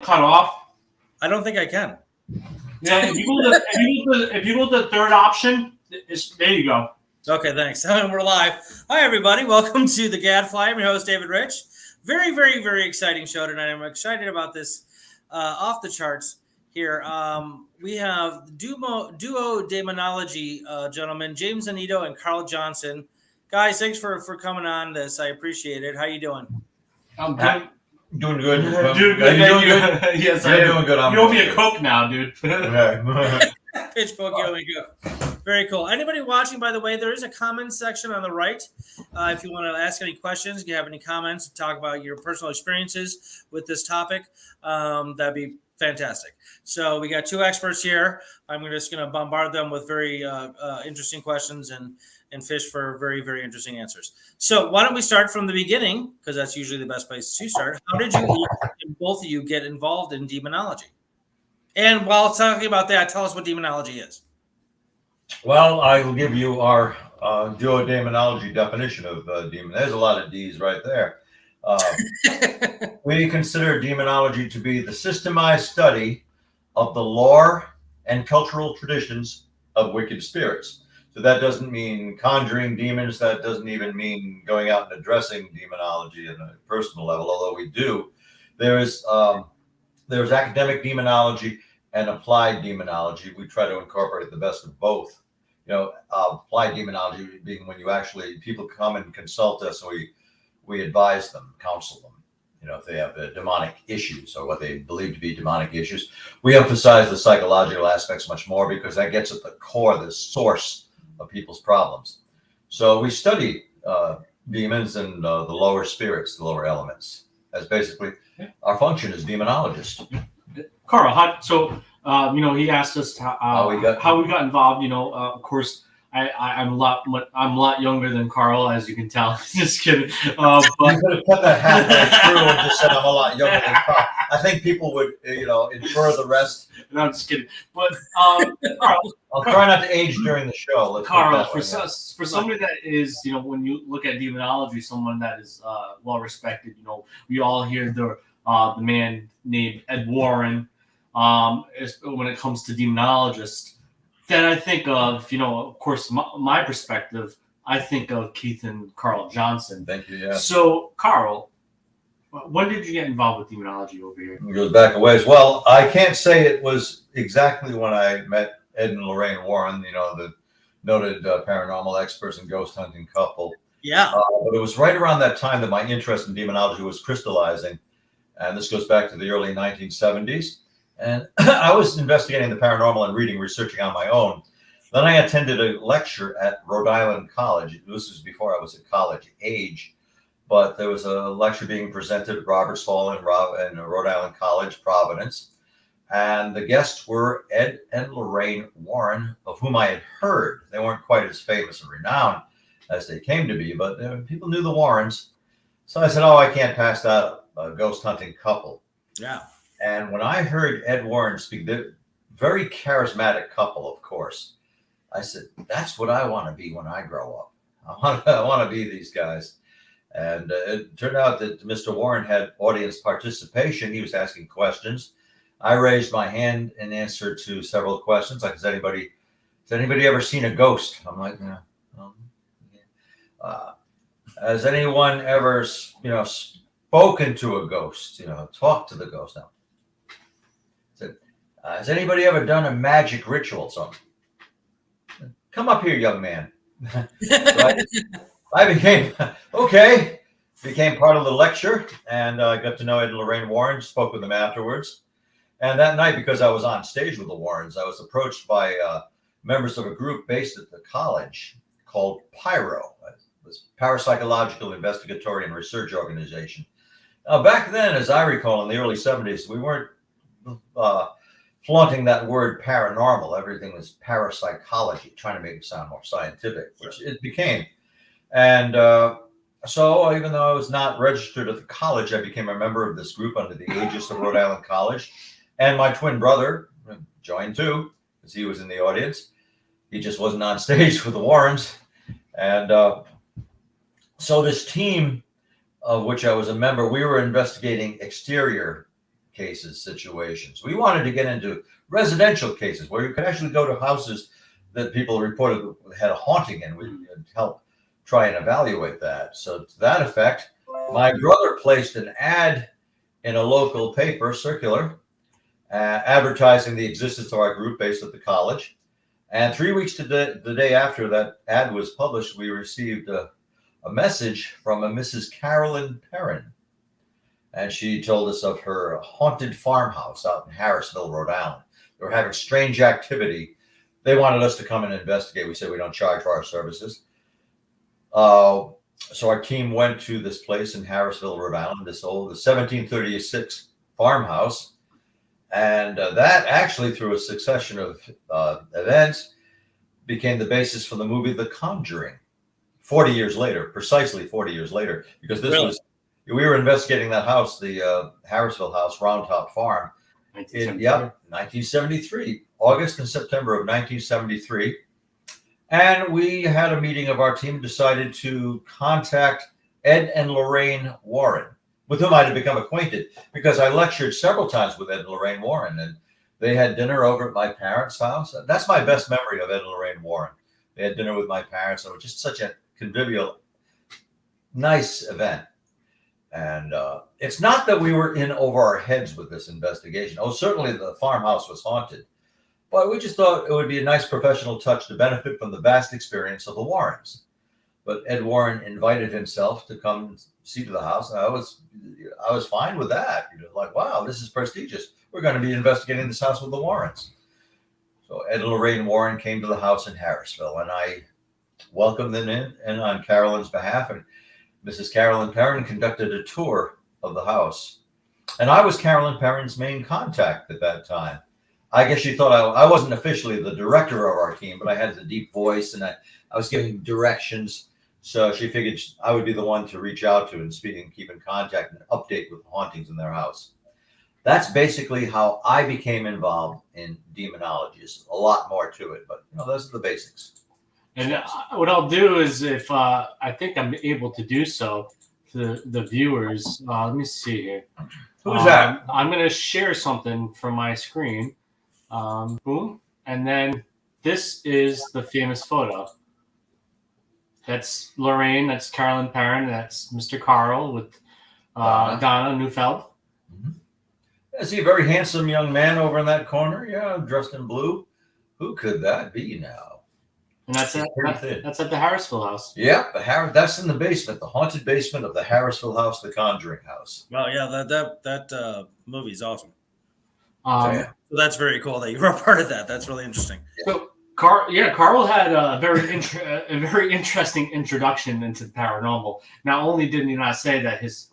cut off. I don't think I can. Yeah, if you go to the third option, there you go. Okay, thanks. We're live. Hi, everybody. Welcome to the Gadfly. I'm your host, David Rich. Very, very, very exciting show tonight. I'm excited about this off the charts here. We have duo Demonology gentlemen, James Anito and Carl Johnson. Guys, thanks for coming on this. I appreciate it. How you doing? I'm good. Doing good. Doing good. Are you doing good? Yes, You're doing good. You owe me a Coke now, dude. Okay. Pitch poke, you and go. Very cool. Anybody watching, by the way, there is a comments section on the right. If you want to ask any questions, if you have any comments, talk about your personal experiences with this topic, that'd be fantastic. So we got two experts here. I'm just going to bombard them with very interesting questions and fish for very, very interesting answers. So why don't we start from the beginning, because that's usually the best place to start. How did both of you get involved in demonology? And while talking about that, tell us what demonology is. Well, I will give you our duo demonology definition of demon. There's a lot of D's right there. We consider demonology to be the systemized study of the lore and cultural traditions of wicked spirits. So that doesn't mean conjuring demons. That doesn't even mean going out and addressing demonology on a personal level, although we do. There's academic demonology and applied demonology. We try to incorporate the best of both. You know, applied demonology being when people come and consult us, and we advise them, counsel them. You know, if they have demonic issues or what they believe to be demonic issues, we emphasize the psychological aspects much more because that gets at the core, the source of people's problems. So we study demons and the lower spirits, the lower elements, as basically our function as demonologists. Carl, he asked us how we got involved. Of course, I'm a lot younger than Carl, as you can tell. Just kidding. But you could have cut that halfway through and just said I'm a lot younger than Carl. I think people would, infer the rest. No, I'm just kidding. But Carl, I'll try not to age during the show. Carl, for somebody that is, when you look at demonology, someone that is well respected. We all hear the man named Ed Warren. When it comes to demonologists, then I think of, of course, my perspective, I think of Keith and Carl Johnson. Thank you, yeah. So, Carl, when did you get involved with demonology over here? It goes back a ways. Well, I can't say it was exactly when I met Ed and Lorraine Warren, the noted paranormal experts and ghost hunting couple. Yeah. But it was right around that time that my interest in demonology was crystallizing. And this goes back to the early 1970s. And I was investigating the paranormal and researching on my own. Then I attended a lecture at Rhode Island College. This was before I was at college age, but there was a lecture being presented at Roberts Hall in Rhode Island College, Providence. And the guests were Ed and Lorraine Warren, of whom I had heard. They weren't quite as famous and renowned as they came to be, but people knew the Warrens. So I said, I can't pass that up, a ghost hunting couple. Yeah. And when I heard Ed Warren speak, the very charismatic couple, of course, I said, that's what I want to be when I grow up. I want to be these guys. And it turned out that Mr. Warren had audience participation. He was asking questions. I raised my hand in answer to several questions. Like, has anybody ever seen a ghost? I'm like, no. Has anyone ever, spoken to a ghost, talked to the ghost? No. Has anybody ever done a magic ritual? So, come up here, young man. So I became part of the lecture, and I got to know Ed and Lorraine Warren, spoke with them afterwards. And that night, because I was on stage with the Warrens, I was approached by members of a group based at the college called PYRO. It was Parapsychological Investigatory and Research Organization. Now, back then, as I recall, in the early 70s, we weren't flaunting that word paranormal. Everything was parapsychology, trying to make it sound more scientific, which it became. And so even though I was not registered at the college, I became a member of this group under the aegis of Rhode Island College. And my twin brother joined too, because he was in the audience. He just wasn't on stage with the Warrens. And so this team, of which I was a member, we were investigating exterior cases, situations. We wanted to get into residential cases where you could actually go to houses that people reported had a haunting, and we could help try and evaluate that. So to that effect, my brother placed an ad in a local paper, circular, advertising the existence of our group based at the college. And 3 weeks to the day after that ad was published, we received a message from a Mrs. Carolyn Perrin. And she told us of her haunted farmhouse out in Harrisville, Rhode Island. They were having strange activity. They wanted us to come and investigate. We said we don't charge for our services. So our team went to this place in Harrisville, Rhode Island, the 1736 farmhouse. And that actually, through a succession of events, became the basis for the movie The Conjuring 40 years later, precisely 40 years later, because this was, we were investigating that house, the Harrisville house, Round Top Farm, 1973, August and September of 1973. And we had a meeting of our team, decided to contact Ed and Lorraine Warren, with whom I had become acquainted because I lectured several times with Ed and Lorraine Warren, and they had dinner over at my parents' house. That's my best memory of Ed and Lorraine Warren. They had dinner with my parents. It was just such a convivial, nice event. And it's not that we were in over our heads with this investigation. Oh, certainly the farmhouse was haunted, but we just thought it would be a nice professional touch to benefit from the vast experience of the Warrens. But Ed Warren invited himself to come see to the house. And I was fine with that. Like, wow, this is prestigious. We're going to be investigating this house with the Warrens. So Ed and Lorraine Warren came to the house in Harrisville, and I welcomed them in and on Carolyn's behalf. And Mrs. Carolyn Perrin conducted a tour of the house. And I was Carolyn Perrin's main contact at that time. I guess she thought I wasn't officially the director of our team, but I had the deep voice, and I was giving directions. So she figured I would be the one to reach out to and speak and keep in contact and update with hauntings in their house. That's basically how I became involved in demonology. There's a lot more to it, but those are the basics. And what I'll do is, if I think I'm able to do so, to the viewers, let me see here. Who's that? I'm going to share something from my screen. Boom. And then this is the famous photo. That's Lorraine. That's Carolyn Perrin. That's Mr. Carl with Donna Neufeld. Mm-hmm. Is he a very handsome young man over in that corner? Yeah, dressed in blue. Who could that be now? And that's at the Harrisville house. Yeah, that's in the basement, the haunted basement of the Harrisville house, the Conjuring house. Well, yeah, that movie's awesome. So that's very cool that you were a part of that. That's really interesting. So Carl had a very interesting introduction into the paranormal. Not only did he not say that his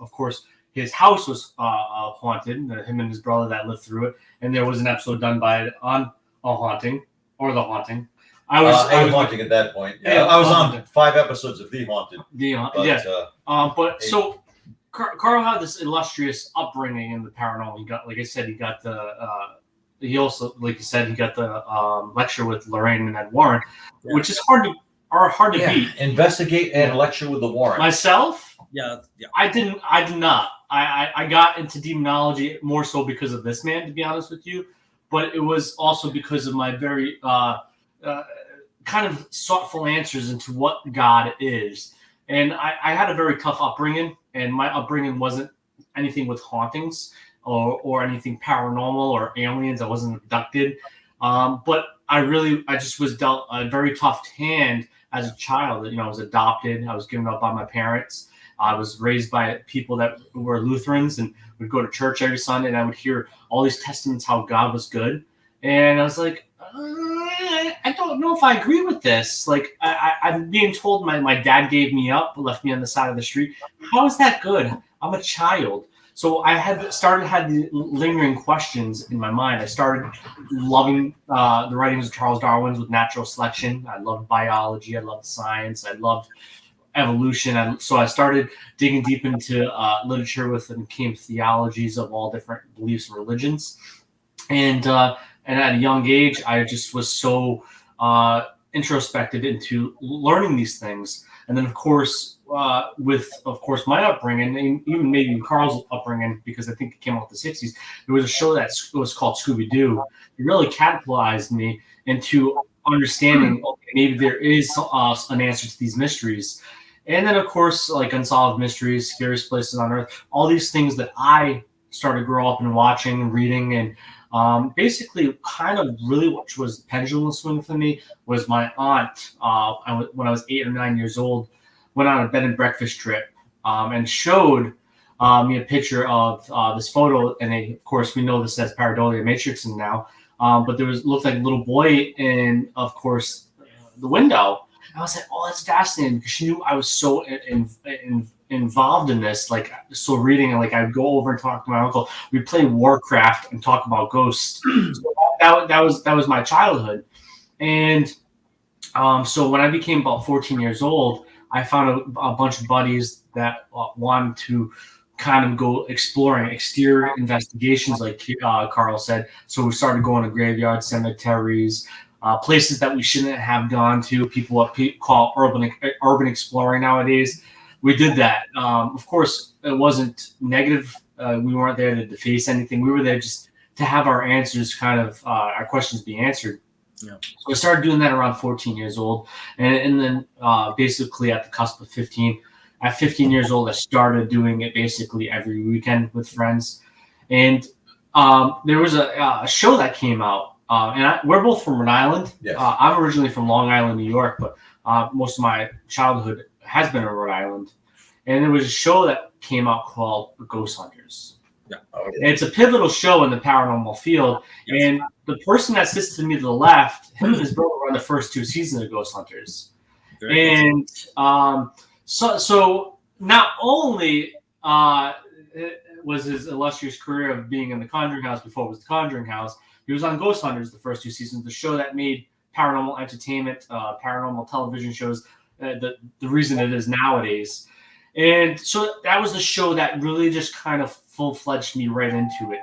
house was haunted, him and his brother that lived through it, and there was an episode done on a haunting or the haunting. I was haunting at that point. Yeah, I was on 5 episodes of The Haunted. So Carl had this illustrious upbringing in the paranormal. He got, like I said, he got he also, like you said, he got the lecture with Lorraine and Ed Warren, which is hard to beat. Investigate and lecture with the Warrens. Myself, yeah. I did not. I got into demonology more so because of this man, to be honest with you, but it was also because of my very kind of thoughtful answers into what God is. And I had a very tough upbringing, and my upbringing wasn't anything with hauntings or anything paranormal or aliens. I wasn't abducted. But I just was dealt a very tough hand as a child. I was adopted. I was given up by my parents. I was raised by people that were Lutherans and would go to church every Sunday, and I would hear all these testaments how God was good. And I was like, I don't know if I agree with this. Like, I'm being told my dad gave me up, left me on the side of the street. How is that good? I'm a child. So I had the lingering questions in my mind. I started loving the writings of Charles Darwin's with natural selection. I loved biology. I loved science. I loved evolution. So I started digging deep into literature and became theologies of all different beliefs and religions. And at a young age, I just was so introspective into learning these things. And then, of course, with, of course, my upbringing, and even maybe Carl's upbringing, because I think it came out in the 60s, there was a show that was called Scooby-Doo. It really catapulted me into understanding, okay, maybe there is an answer to these mysteries. And then, of course, like Unsolved Mysteries, Scariest Places on Earth, all these things that I started to grow up and watching and reading. And basically kind of really what was the pendulum swing for me was my aunt, when I was 8 or 9 years old, went on a bed and breakfast trip and showed me a picture of this photo. And of course, we know this as pareidolia matrixing now. But there looked like a little boy in, of course, the window. And I was like, oh, that's fascinating, because she knew I was so involved in this, like, so reading, and like I'd go over and talk to my uncle. We'd play Warcraft and talk about ghosts. So that was my childhood. And so when I became about 14 years old, I found a bunch of buddies that wanted to kind of go exploring exterior investigations, like Carl said. So we started going to graveyards, cemeteries, places that we shouldn't have gone to. People what people call urban exploring nowadays. We did that. Of course, it wasn't negative. We weren't there to deface anything. We were there just to have our answers, kind of our questions be answered. Yeah. So I started doing that around 14 years old, and then basically at the cusp of 15. At 15 years old, I started doing it basically every weekend with friends. And there was a show that came out, and we're both from Rhode Island. Yes. I'm originally from Long Island, New York, but most of my childhood has been in Rhode Island. And there was a show that came out called Ghost Hunters. Yeah. Okay. And it's a pivotal show in the paranormal field. Yes. And the person that sits to me to the left, him and his brother were on the first 2 seasons of Ghost Hunters. Very and so not only was his illustrious career of being in the Conjuring House before it was the Conjuring House, he was on Ghost Hunters the first 2 seasons, the show that made paranormal entertainment, paranormal television shows the reason it is nowadays. And so that was the show that really just kind of full-fledged me right into it.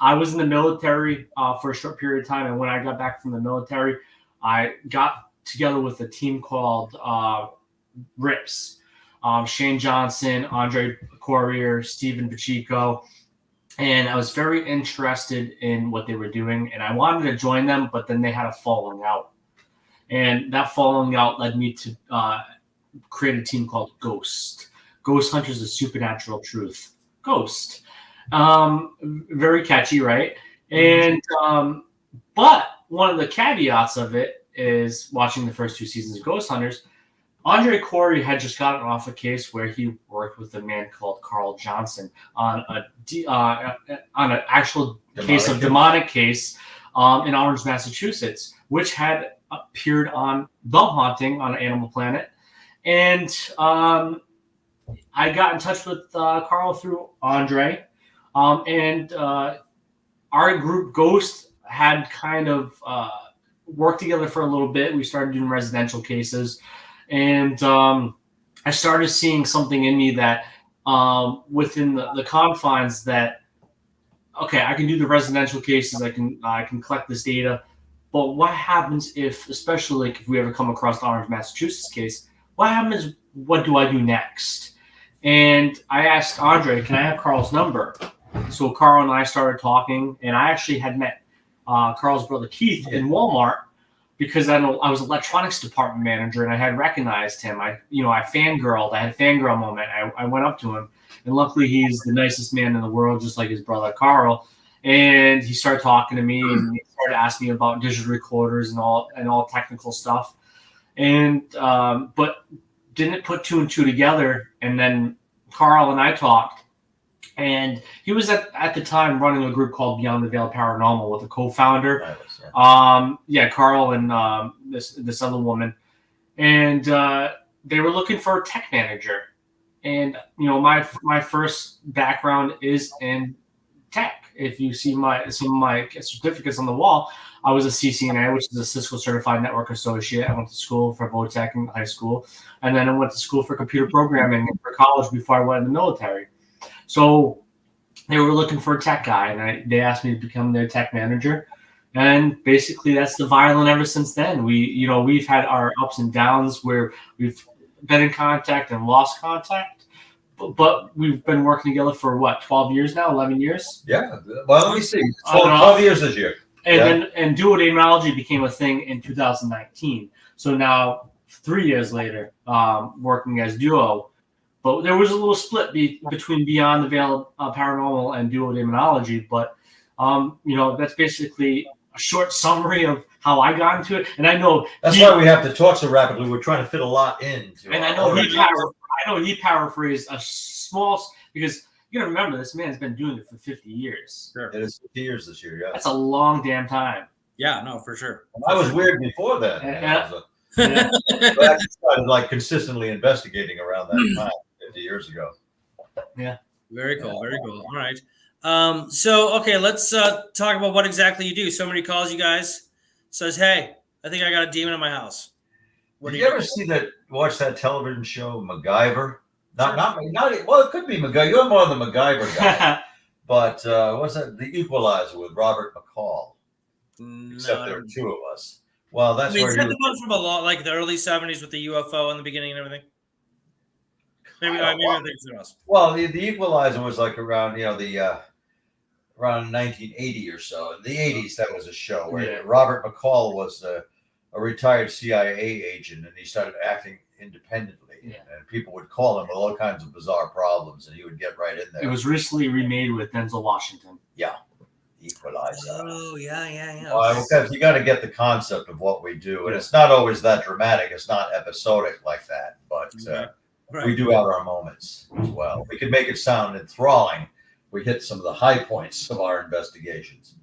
I was in the military for a short period of time, and when I got back from the military, I got together with a team called RIPS. Shane Johnson, Andre Corrier, Stephen Pacheco. And I was very interested in what they were doing, and I wanted to join them, but then they had a falling out. And that falling out led me to create a team called Ghost. Ghost Hunters of Supernatural Truth. Ghost. Very catchy, right? And but one of the caveats of it is watching the first 2 seasons of Ghost Hunters. Andre Corey had just gotten off a case where he worked with a man called Carl Johnson on an actual demonic case in Orange, Massachusetts, which had appeared on The Haunting on Animal Planet. And I got in touch with Carl through Andre, and our group Ghost had kind of worked together for a little bit. We started doing residential cases. And I started seeing something in me that within the confines that, okay, I can do the residential cases, I can collect this data, but what happens if, especially like if we ever come across the Orange, Massachusetts case, what happens, what do I do next? And I asked Andre, can I have Carl's number? So Carl and I started talking, and I actually had met Carl's brother Keith in Walmart, because I was electronics department manager, and I had recognized him. I fangirled. I had a fangirl moment. I went up to him, and luckily he's the nicest man in the world, just like his brother Carl. And he started talking to me, and he started asking me about digital recorders and all technical stuff. And but didn't put 2 and 2 together. And then Carl and I talked. And he was at the time running a group called Beyond the Veil Paranormal with a co-founder. Carl and this other woman. And they were looking for a tech manager. And, my first background is in tech. If you see some of my certificates on the wall, I was a CCNA, which is a Cisco Certified Network Associate. I went to school for Vo-Tech in high school. And then I went to school for computer programming for college before I went in the military. So they were looking for a tech guy, and they asked me to become their tech manager. And basically that's the violin ever since then. We've had our ups and downs where we've been in contact and lost contact. But we've been working together for what, 12 years now, 11 years? Yeah. Well, let me see. I don't know. 12 years this year. And Demonology became a thing in 2019. So now, 3 years later, working as duo. But there was a little split between Beyond the Veil of Paranormal and Duo Demonology. But, that's basically a short summary of how I got into it. And I know that's why we have to talk so rapidly. We're trying to fit a lot in. And I know he paraphrased a small, because you got to remember, this man's been doing it for 50 years. Sure. It is 50 years this year, yeah. That's a long damn time. Yeah, no, for sure. I was weird before that. Yeah. But I started like consistently investigating around that time 50 years ago. Yeah. Very cool. Very cool. All right. Okay, let's talk about what exactly you do. Somebody calls you guys, says, "Hey, I think I got a demon in my house." Did you ever watch that television show MacGyver? Not well, it could be MacGyver. You're more the MacGyver guy. But what's that? The Equalizer with Robert McCall. Except there are two of us. Well, that's where is that the one from like the early 70s with the UFO in the beginning and everything? Maybe I think it's us. Well, the Equalizer was like around around 1980 or so. In the 80s, that was a show where Robert McCall was a retired CIA agent, and he started acting independently. Yeah. And people would call him with all kinds of bizarre problems, and he would get right in there. It was recently remade with Denzel Washington. Yeah. Equalizer. Oh, yeah. Well, because you got to get the concept of what we do, and it's not always that dramatic. It's not episodic like that, but we do have our moments as well. We can make it sound enthralling. We hit some of the high points of our investigations,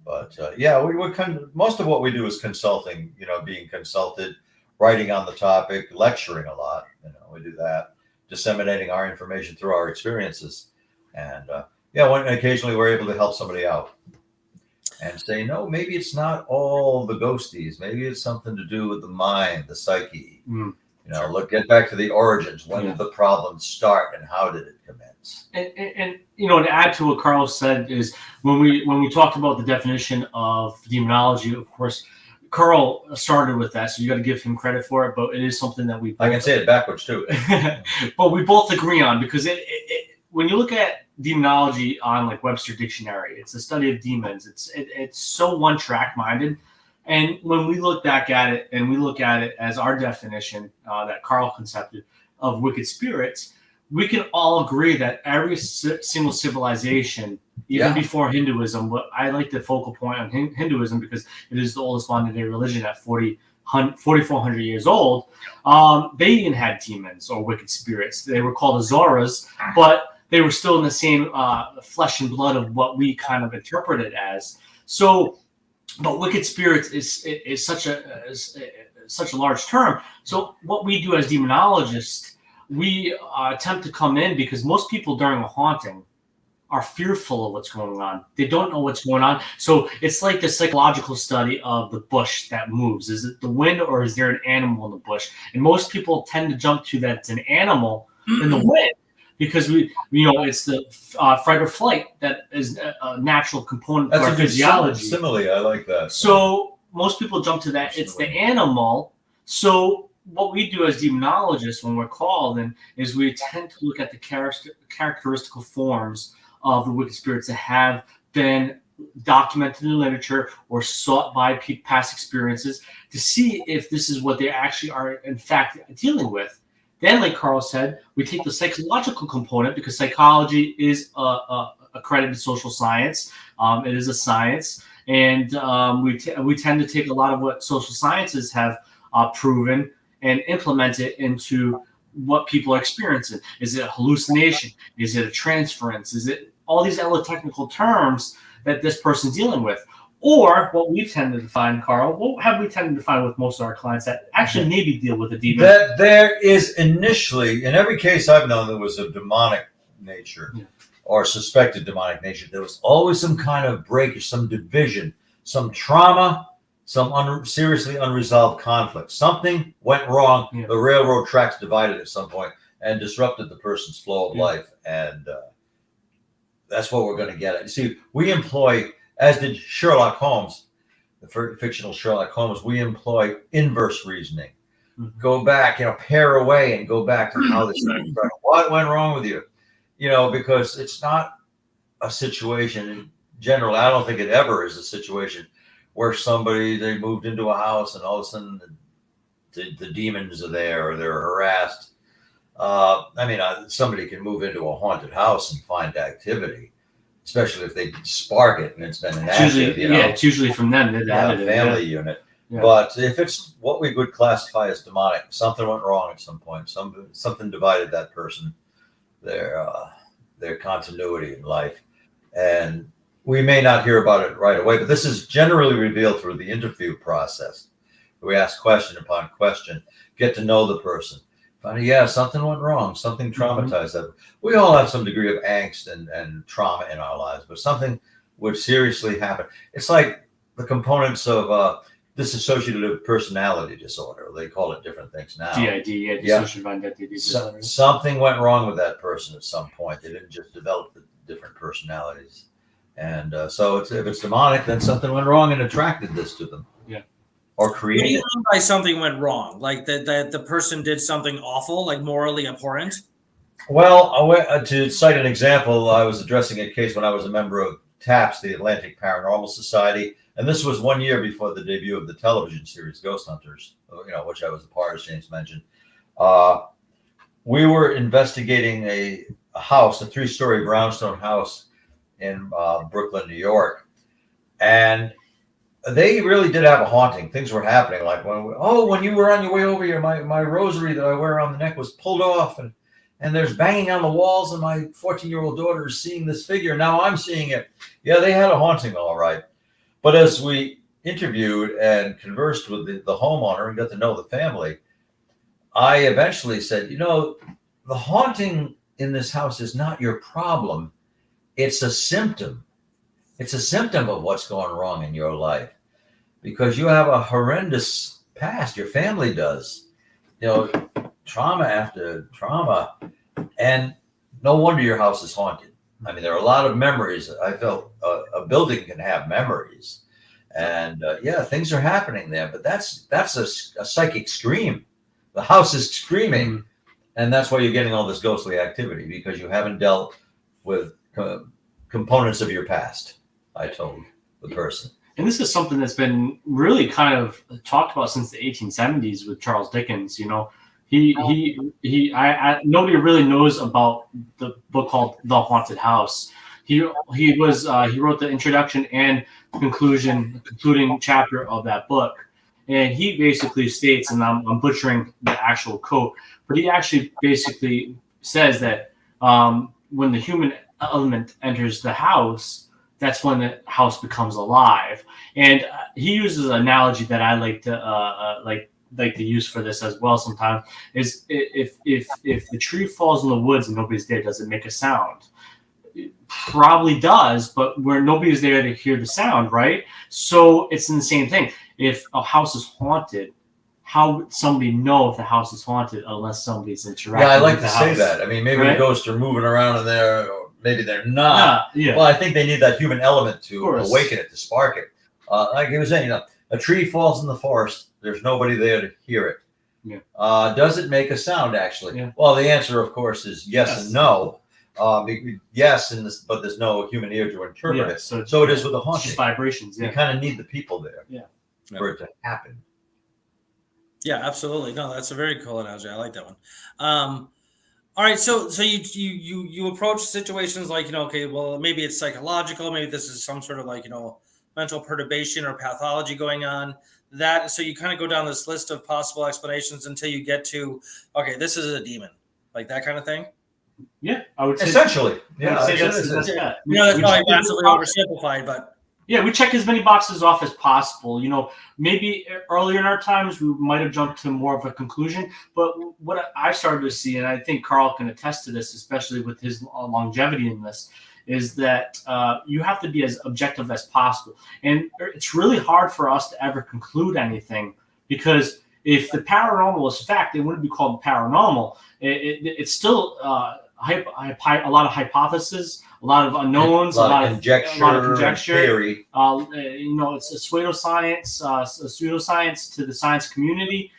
but we kind of, most of what we do is consulting. Being consulted, writing on the topic, lecturing a lot. We do that, disseminating our information through our experiences, and when occasionally we're able to help somebody out and say, no, maybe it's not all the ghosties. Maybe it's something to do with the mind, the psyche. Get back to the origins. When did the problem start, and how did it commence? And to add to what Carl said is when we talked about the definition of demonology, of course, Carl started with that, so you got to give him credit for it. But it is something that I can say it backwards too. But we both agree on, because when you look at demonology on like Webster Dictionary, it's the study of demons. It's so one-track minded. And when we look back at it, and we look at it as our definition that Carl concepted of wicked spirits, we can all agree that every single civilization, even before Hinduism, but I like the focal point on Hinduism because it is the oldest modern-day religion at 4,400 years old, they even had demons or wicked spirits. They were called Azoras, but they were still in the same flesh and blood of what we kind of interpret it as. So, but wicked spirits is such a large term. So what we do as demonologists, we attempt to come in, because most people during a haunting are fearful of what's going on. They don't know what's going on. So it's like the psychological study of the bush that moves. Is it the wind, or is there an animal in the bush? And most people tend to jump to that it's an animal in the wind, because it's the fight or flight that is a natural component of our physiology. Simile, I like that. So most people jump to that. It's the animal. So what we do as demonologists when we're called in is we tend to look at the characteristical forms of the wicked spirits that have been documented in the literature or sought by past experiences, to see if this is what they actually are in fact dealing with. Then, like Carl said, we take the psychological component, because psychology is a accredited social science. It is a science, and we tend to take a lot of what social sciences have proven and implement it into what people are experiencing. Is it a hallucination? Is it a transference? Is it all these other technical terms that this person's dealing with? Or what we've tended to find, Carl, what have we tended to find with most of our clients that actually maybe deal with a demon? That there is initially, in every case I've known that was of demonic nature or suspected demonic nature, there was always some kind of breakage, some division, some trauma, some seriously unresolved conflict. Something went wrong. The railroad tracks divided at some point and disrupted the person's flow of life. And that's what we're going to get at. You see, we employ, as did Sherlock Holmes, the fictional Sherlock Holmes, we employ inverse reasoning. go back, pare away and go back to how this started. What went wrong with you? Because it's not a situation in general. I don't think it ever is a situation where they moved into a house and all of a sudden the demons are there or they're harassed. Somebody can move into a haunted house and find activity, especially if they spark it and it's been inactive. It's usually from them. Family unit. Yeah. But if it's what we would classify as demonic, something went wrong at some point. Something divided that person, their continuity in life, and we may not hear about it right away. But this is generally revealed through the interview process. We ask question upon question, get to know the person. Find something went wrong, something traumatized them. We all have some degree of angst and trauma in our lives, but something would seriously happen. It's like the components of dissociative personality disorder. They call it different things now. DID, dissociative identity disorder. Something went wrong with that person at some point. They didn't just develop the different personalities. And so if it's demonic, then something went wrong and attracted this to them. Yeah. Or created. What do you mean by something went wrong? Like that the person did something awful, like morally abhorrent? Well, to cite an example, I was addressing a case when I was a member of TAPS, the Atlantic Paranormal Society. And this was 1 year before the debut of the television series Ghost Hunters, which I was a part, as James mentioned. We were investigating a house, a 3-story brownstone house in Brooklyn, New York. And they really did have a haunting. Things were happening. Like when you were on your way over here, my rosary that I wear around the neck was pulled off, and there's banging on the walls, and my 14-year-old daughter is seeing this figure. Now I'm seeing it. Yeah, they had a haunting, all right. But as we interviewed and conversed with the homeowner and got to know the family, I eventually said, the haunting in this house is not your problem. It's a symptom. It's a symptom of what's going wrong in your life because you have a horrendous past. Your family does, trauma after trauma. And no wonder your house is haunted. There are a lot of memories. I felt a building can have memories, and things are happening there. But that's a psychic scream. The house is screaming, and that's why you're getting all this ghostly activity because you haven't dealt with components of your past. I told the person, and this is something that's been really kind of talked about since the 1870s with Charles Dickens. Nobody really knows about the book called The Haunted House. He wrote the introduction and concluding chapter of that book, and he basically states, and I'm butchering the actual quote, but he actually basically says that when the human element enters the house, that's when the house becomes alive. And he uses an analogy that I like to use for this as well sometimes is if the tree falls in the woods and nobody's there, does it make a sound? It probably does, but where nobody's there to hear the sound, right? So it's the same thing. If a house is haunted, how would somebody know if the house is haunted unless somebody's interacting? Yeah, I like with to the say house, that. Maybe right? the ghosts are moving around in there, or maybe they're not. Yeah. Well, I think they need that human element to awaken it, to spark it. Like he was saying, a tree falls in the forest. There's nobody there to hear it. Yeah. Does it make a sound, actually? Yeah. Well, the answer, of course, is yes and no. Yes, but there's no human ear to interpret it. So it is with the haunting. Just vibrations. Yeah. You kind of need the people there for it to happen. Yeah, absolutely. No, that's a very cool analogy. I like that one. All right, so you approach situations like, okay, well, maybe it's psychological, maybe this is some sort of mental perturbation or pathology going on. So you kind of go down this list of possible explanations until you get to, okay, this is a demon, like that kind of thing. Yeah, I would say essentially. Yeah, that's that's probably massively oversimplified, but yeah, we check as many boxes off as possible. Maybe earlier in our times we might have jumped to more of a conclusion, but what I started to see, and I think Carl can attest to this, especially with his longevity in this, is that you have to be as objective as possible. And it's really hard for us to ever conclude anything because if the paranormal is fact, it wouldn't be called paranormal. It's still a lot of hypotheses, a lot of unknowns, a lot of conjecture, theory. It's a pseudoscience to the science community.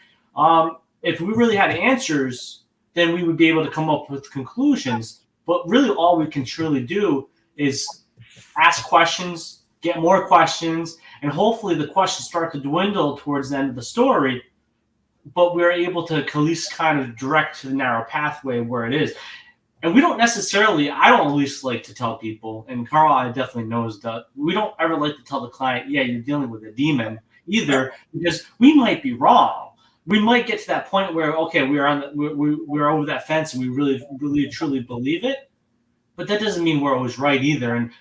if we really had answers, then we would be able to come up with conclusions. But really, all we can truly do is ask questions, get more questions, and hopefully the questions start to dwindle towards the end of the story. But we're able to at least kind of direct to the narrow pathway where it is. And we don't necessarily, I don't at least like to tell people, and Carl, I definitely knows that we don't ever like to tell the client, yeah, you're dealing with a demon either, because we might be wrong. We might get to that point where, okay, we're over that fence and we really truly believe it, but that doesn't mean we're always right either. And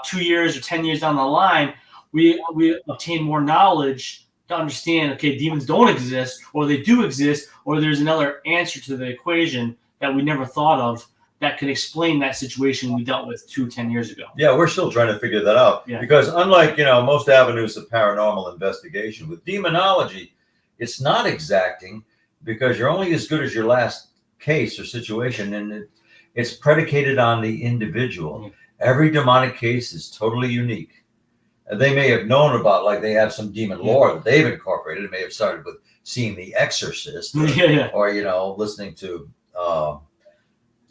2 years or 10 years down the line, we obtain more knowledge to understand, okay, demons don't exist, or they do exist, or there's another answer to the equation that we never thought of that can explain that situation we dealt with 10 years ago. Yeah, we're still trying to figure that out. Yeah. Because unlike, most avenues of paranormal investigation, with demonology, it's not exacting because you're only as good as your last case or situation, and it's predicated on the individual. Mm. Every demonic case is totally unique. And they may have known about, like they have some demon lore that they've incorporated. It may have started with seeing The Exorcist or listening to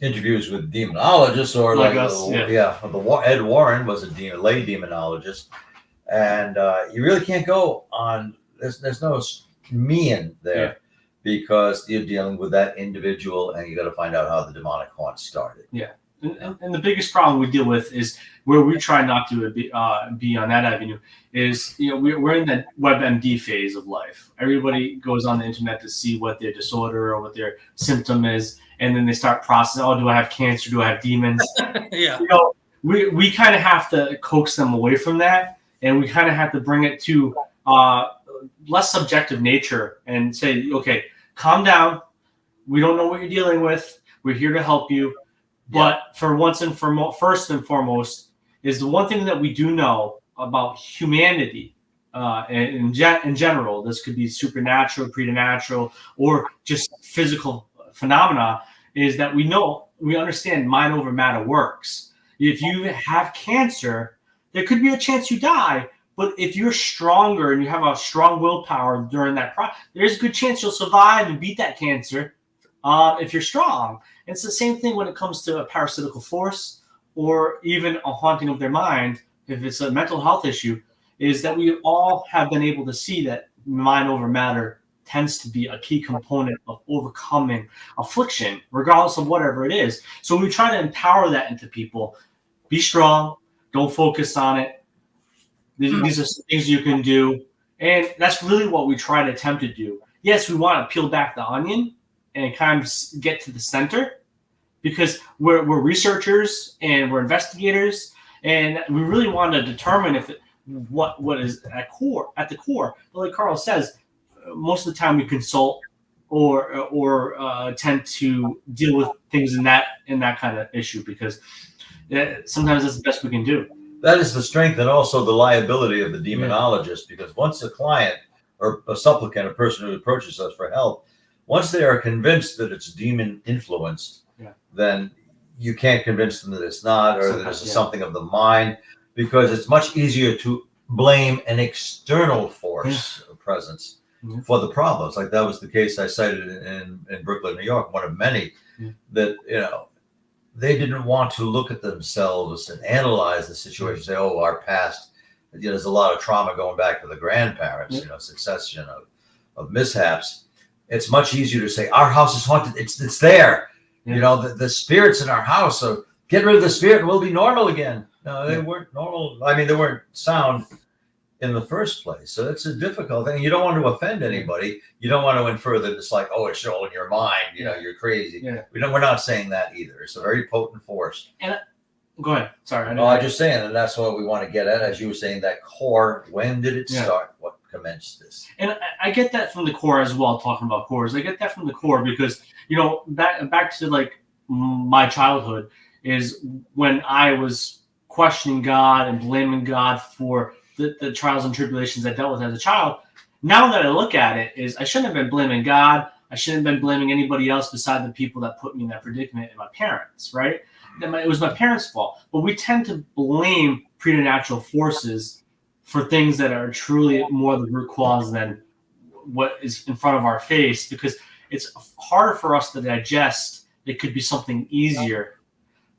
interviews with demonologists, or like us, Ed Warren was a lay demonologist, and you really can't go on. There's no me in there because you're dealing with that individual, and you got to find out how the demonic haunt started. Yeah, and the biggest problem we deal with is where we try not to be on that avenue is we're in that WebMD phase of life. Everybody goes on the internet to see what their disorder or what their symptom is. And then they start processing, do I have cancer? Do I have demons? Yeah. We kind of have to coax them away from that. And we kind of have to bring it to less subjective nature and say, okay, calm down. We don't know what you're dealing with. We're here to help you. But first and foremost, is the one thing that we do know about humanity in general. This could be supernatural, preternatural, or just physical phenomena, is that we understand mind over matter works. If you have cancer, there could be a chance you die, but if you're stronger and you have a strong willpower during that process, there's a good chance you'll survive and beat that cancer if you're strong. And it's the same thing when it comes to a parasitical force or even a haunting of their mind. If it's a mental health issue, is that we all have been able to see that mind over matter tends to be a key component of overcoming affliction, regardless of whatever it is. So we try to empower that into people. Be strong. Don't focus on it. These are some things you can do. And that's really what we try to attempt to do. Yes, we want to peel back the onion and kind of get to the center, because we're researchers and we're investigators, and we really want to determine what is at the core. But like Carl says, most of the time we consult or tend to deal with things in that kind of issue, because sometimes that's the best we can do. That is the strength and also the liability of the demonologist, because once a client or a supplicant, a person who approaches us for help, once they are convinced that it's demon influenced, then you can't convince them that it's not, or that it's something of the mind, because it's much easier to blame an external force or presence for the problems. Like that was the case I cited in Brooklyn, New York, one of many that, they didn't want to look at themselves and analyze the situation, say, oh, our past, there's a lot of trauma going back to the grandparents, succession of mishaps. It's much easier to say, our house is haunted. It's there. The spirits in our house. So get rid of the spirit and we'll be normal again. No, they weren't normal. I mean, they weren't sound in the first place. So it's a difficult thing. You don't want to offend anybody. You don't want to infer that it's like, oh, it's all in your mind. You're crazy. Yeah. We're not saying that either. It's a very potent force. And go ahead. Sorry. I'm just saying, and that's what we want to get at, as you were saying, that core. When did it start? What commenced this? And I get that from the core as well. Talking about cores, I get that from the core because back to like my childhood is when I was questioning God and blaming God for the trials and tribulations I dealt with as a child. Now that I look at it, is I shouldn't have been blaming God. I shouldn't have been blaming anybody else beside the people that put me in that predicament and my parents, right? It was my parents' fault. But we tend to blame preternatural forces for things that are truly more the root cause than what is in front of our face, because it's harder for us to digest. It could be something easier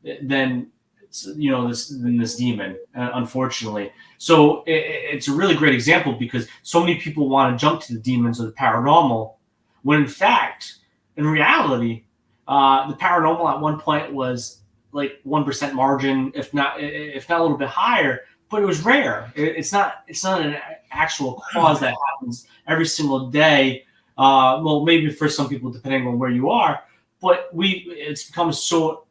than this demon, unfortunately. So it's a really great example because so many people want to jump to the demons or the paranormal, when in fact, in reality, the paranormal at one point was like 1% margin, if not a little bit higher, but it was rare. It's not an actual cause that happens every single day. Well, maybe for some people, depending on where you are, but it's become so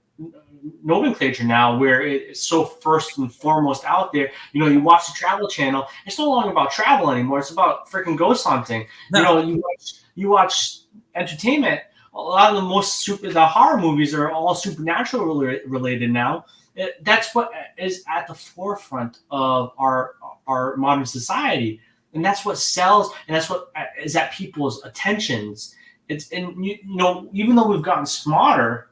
nomenclature now where it's so first and foremost out there. You watch the Travel Channel. It's no longer about travel anymore. It's about freaking ghost hunting. No. You watch entertainment. A lot of the horror movies are all supernatural related now. That's what is at the forefront of our modern society, and that's what sells, and that's what is at people's attentions. Even though we've gotten smarter,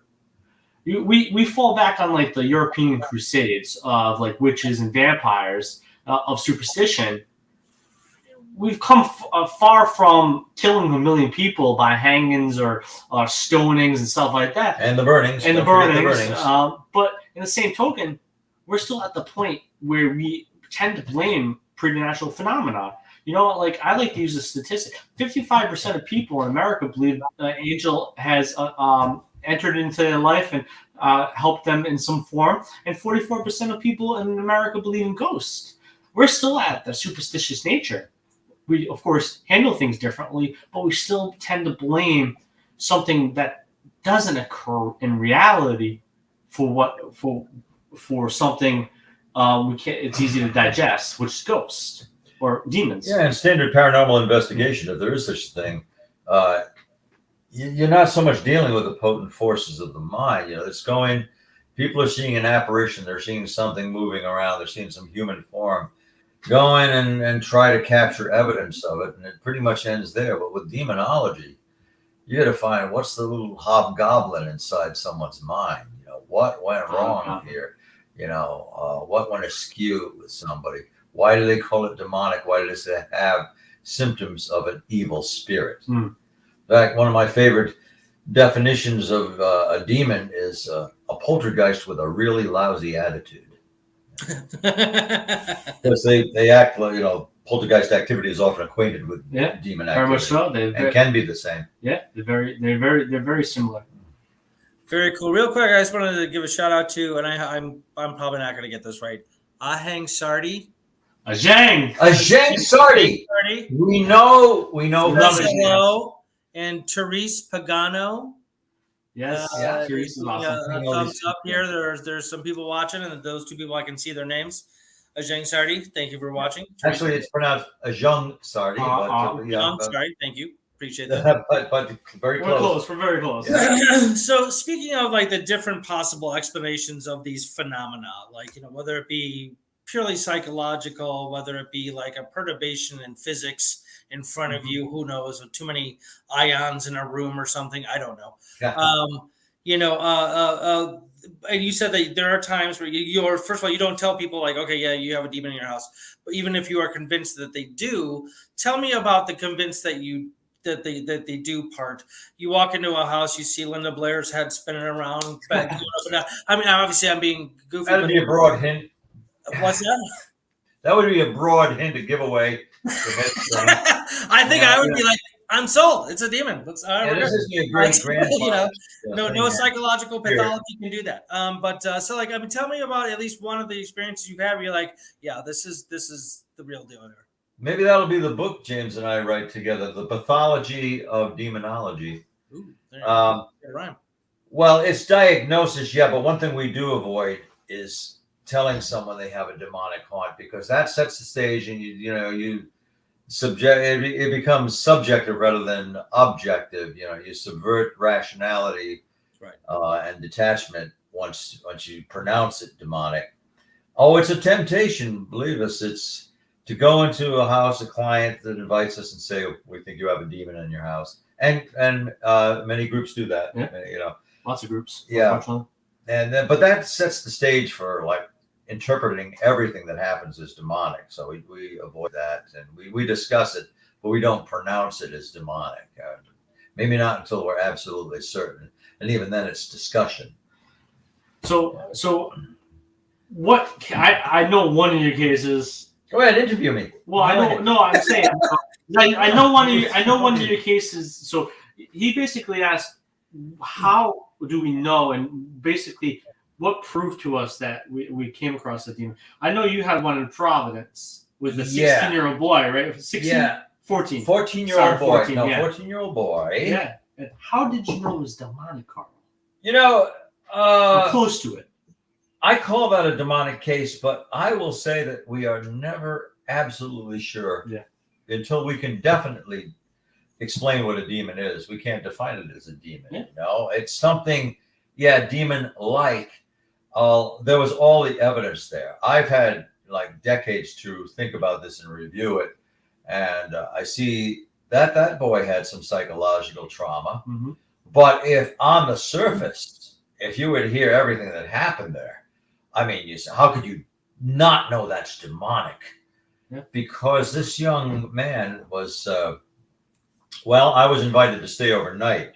we fall back on like the European Crusades of like witches and vampires of superstition. We've come far from killing a million people by hangings or stonings and stuff like that, and the burnings, but in the same token, we're still at the point where we tend to blame preternatural phenomena. Like I like to use a statistic: 55% of people in America believe an angel has entered into their life and helped them in some form, and 44% of people in America believe in ghosts. We're still at the superstitious nature. We, of course, handle things differently, but we still tend to blame something that doesn't occur in reality for something it's easy to digest, which is ghosts or demons. Yeah, and standard paranormal investigation, if there is such a thing, you're not so much dealing with the potent forces of the mind. People are seeing an apparition, they're seeing something moving around, they're seeing some human form. Go in and try to capture evidence of it, and it pretty much ends there. But with demonology, you got to find what's the little hobgoblin inside someone's mind. What went wrong here? What went askew with somebody? Why do they call it demonic? Why does it have symptoms of an evil spirit? In fact, one of my favorite definitions of a demon is a poltergeist with a really lousy attitude. Because they act like, poltergeist activity is often acquainted with demon activity. Very much so. And can be the same. Yeah, they're very similar. Very cool. Real quick, I just wanted to give a shout out to, and I'm probably not going to get this right. Ahang Sardi. Ajang Sardi. We know. Hello. And Therese Pagano. Yes, Therese is awesome. Thumbs up here. There's some people watching, and those two people I can see their names. Ajang Sardi, thank you for watching. Actually, it's pronounced Ajang Sardi. Sardi, thank you. Appreciate that. but very close. We're very close. Yeah. So speaking of like the different possible explanations of these phenomena, like, whether it be purely psychological, whether it be like a perturbation in physics in front of you, who knows, with too many ions in a room or something, I don't know. And you said that there are times where you're, first of all, you don't tell people like, okay, yeah, you have a demon in your house. But even if you are convinced that they do, tell me about the convinced that they do part. You walk into a house, you see Linda Blair's head spinning around. I mean, obviously I'm being goofy. That'd be a broad hint. What's that? That would be a broad hint to give away. I think I would be like, I'm sold. It's a demon. This is a great no psychological pathology can do that. Tell me about at least one of the experiences you've had where you're like, yeah, this is the real deal here. Maybe that'll be the book James and I write together, The Pathology of Demonology. Ooh, rhyme. Well, it's diagnosis, but one thing we do avoid is telling someone they have a demonic haunt, because that sets the stage, and it becomes subjective rather than objective. You subvert rationality, and detachment once you pronounce it demonic. Oh, it's a temptation, believe us. It's to go into a house, a client that invites us and say, we think you have a demon in your house, and many groups do that. Lots of groups. And but that sets the stage for like interpreting everything that happens as demonic. So we avoid that, and we discuss it, but we don't pronounce it as demonic. Maybe not until we're absolutely certain, and even then, it's discussion. So what I know one of your cases. Go ahead, interview me. Well, I know. No, I'm saying I know one of your cases. So he basically asked, how do we know, and basically what proved to us that we came across a demon? I know you had one in Providence with the 16-year-old boy, right? 16, Yeah. 14. 14-year-old boy. 14, no, yeah. 14-year-old boy. Yeah. And how did you know it was demonic, Carl? You know, Or close to it. I call that a demonic case, but I will say that we are never absolutely sure until we can definitely explain what a demon is. We can't define it as a demon. Yeah. You know, it's something, demon-like. There was all the evidence there. I've had like decades to think about this and review it, and I see that boy had some psychological trauma. Mm-hmm. But if on the surface, if you were to hear everything that happened there, I mean, how could you not know that's demonic? Yeah. Because this young man was, I was invited to stay overnight,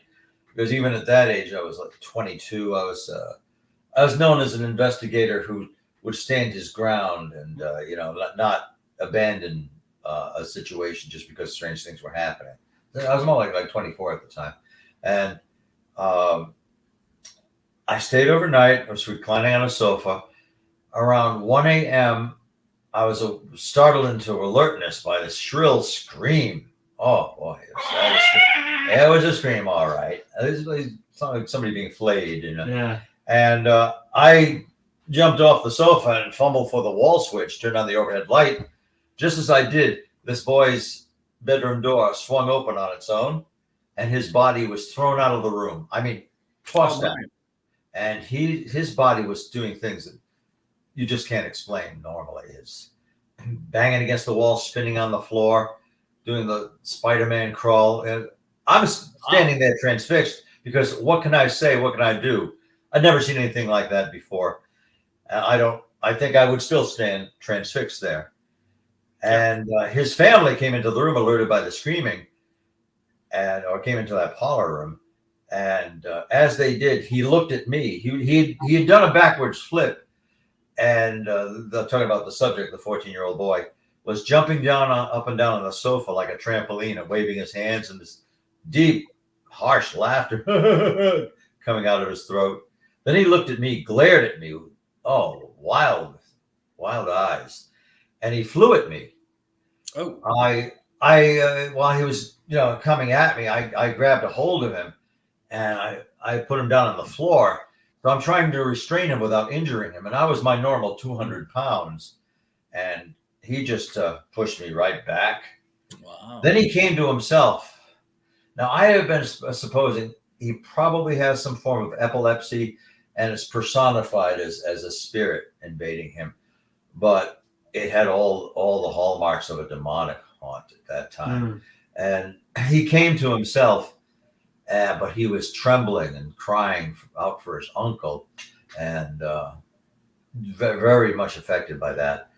because even at that age, I was like 22. I was known as an investigator who would stand his ground and, not abandon a situation just because strange things were happening. I was more like 24 at the time. And I stayed overnight. I was reclining on a sofa. Around 1 a.m., I was startled into alertness by this shrill scream. Oh, boy. It was a scream, all right. It sounded like somebody being flayed, you know. Yeah. And I jumped off the sofa and fumbled for the wall switch, turned on the overhead light. Just as I did, this boy's bedroom door swung open on its own, and his body was thrown out of the room. I mean, tossed out. And his body was doing things that you just can't explain normally. It's banging against the wall, spinning on the floor, doing the Spider-Man crawl. And I'm standing there transfixed, because what can I say? What can I do? I'd never seen anything like that before. I think I would still stand transfixed there. And his family came into the room alerted by the screaming, or came into that parlor room. And as they did, he looked at me. He had done a backwards flip. And talking about the subject, the 14-year-old boy was jumping up and down on the sofa like a trampoline and waving his hands, and this deep, harsh laughter coming out of his throat. Then he looked at me, glared at me. Oh, wild eyes. And he flew at me. Oh. While he was, coming at me, I grabbed a hold of him and I put him down on the floor. So I'm trying to restrain him without injuring him. And I was my normal 200 pounds. And he just pushed me right back. Wow. Then he came to himself. Now, I have been supposing he probably has some form of epilepsy, and it's personified as a spirit invading him. But it had all the hallmarks of a demonic haunt at that time. And he came to himself, but he was trembling and crying out for his uncle, and very much affected by that.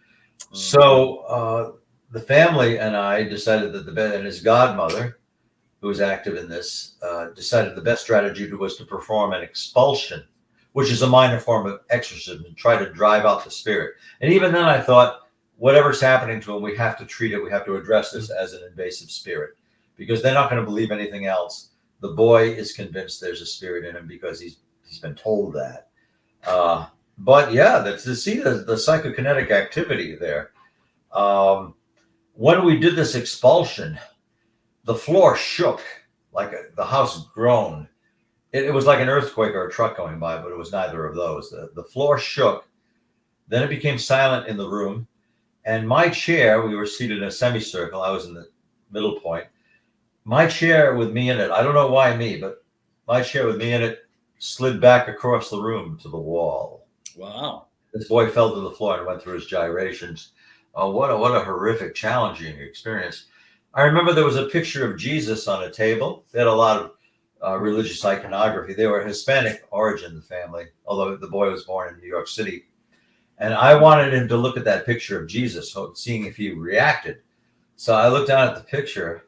So the family and I decided and his godmother, who was active in this, decided the best strategy was to perform an expulsion, which is a minor form of exorcism, and try to drive out the spirit. And even then I thought, whatever's happening to him, we have to treat it. We have to address this as an invasive spirit, because they're not going to believe anything else. The boy is convinced there's a spirit in him because he's been told that. But yeah, to see the psychokinetic activity there. When we did this expulsion, the floor shook, like the house groaned. It was like an earthquake or a truck going by, but it was neither of those. The floor shook. Then it became silent in the room. And my chair, we were seated in a semicircle. I was in the middle point. My chair with me in it, I don't know why me, but my chair with me in it slid back across the room to the wall. Wow. This boy fell to the floor and went through his gyrations. Oh, what a horrific, challenging experience. I remember there was a picture of Jesus on a table. They had a lot of religious iconography. They were Hispanic origin, the family, although the boy was born in New York City. And I wanted him to look at that picture of Jesus, seeing if he reacted. So I looked down at the picture.